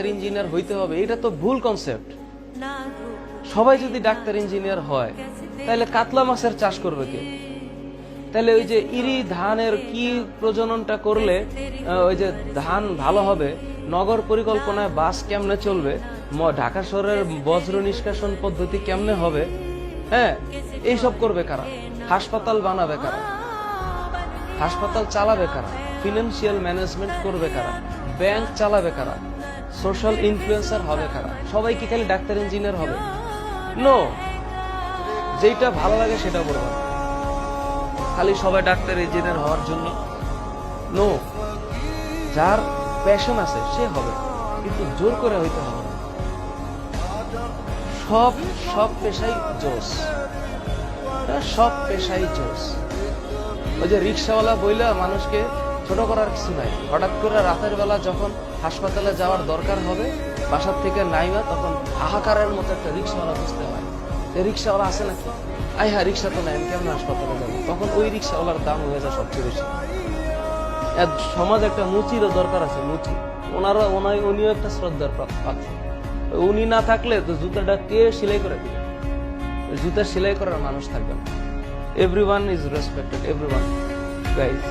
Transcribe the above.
Doctor engineer হইতে হবে, এটা তো ভুল কনসেপ্ট। সবাই যদি ডাক্তার ইঞ্জিনিয়ার হয় তাহলে কাতলা মাছের চাষ করবে কে? তাহলে ওই যে ইরি ধানের কি প্রজননটা করলে ওই যে ধান ভালো হবে, নগর পরিকল্পনায় বাস কেমনে চলবে, ঢাকা শহরের বজ্র নিষ্কাশন পদ্ধতি কেমনে হবে, হ্যাঁ এইসব করবে কারা? হাসপাতাল বানাবে কারা? হাসপাতাল চালাবে কারা? ফিনান্সিয়াল ম্যানেজমেন্ট করবে কারা? ব্যাংক চালাবে কারা? সোশ্যাল ইনফ্লুয়েন্সার হবে কারা? সবাই কি খালি ডাক্তার ইঞ্জিনিয়ার হবে? নো, যেটা ভালো লাগে সেটা বলবো, খালি সবাই ডাক্তার ইঞ্জিনিয়ার হওয়ার জন্য নো। যার প্যাশন আছে সে হবে, কিন্তু জোর করে হইতে হবে না। সব সব পেশাই জোস, সব পেশাই জোস। ওই যে রিক্সাওয়ালা বইলা মানুষকে ছোট করার কিছু নাই। হঠাৎ করে রাতের বেলা যখন হাসপাতালে যাওয়ার দরকার হবে, বাসার থেকে নাইবা তখন হাহাকারের মতো একটা রিক্সাওয়ালা বুঝতে হয়, রিক্সাওয়ালা আছে নাকি, আই হ্যাঁ রিক্সা তো নাই, আমি কেমন হাসপাতালে যাবো? তখন ওই রিক্সাওয়ালার দাম হয়ে যায় সবচেয়ে বেশি। সমাজ একটা মুচিরও দরকার আছে, মুচি। উনিও একটা শ্রদ্ধার পাত্র। উনি না থাকলে তো জুতাটা কে সেলাই করে দিবে? জুতা সেলাই করার মানুষ থাকবে না। Everyone is respected, everyone guys.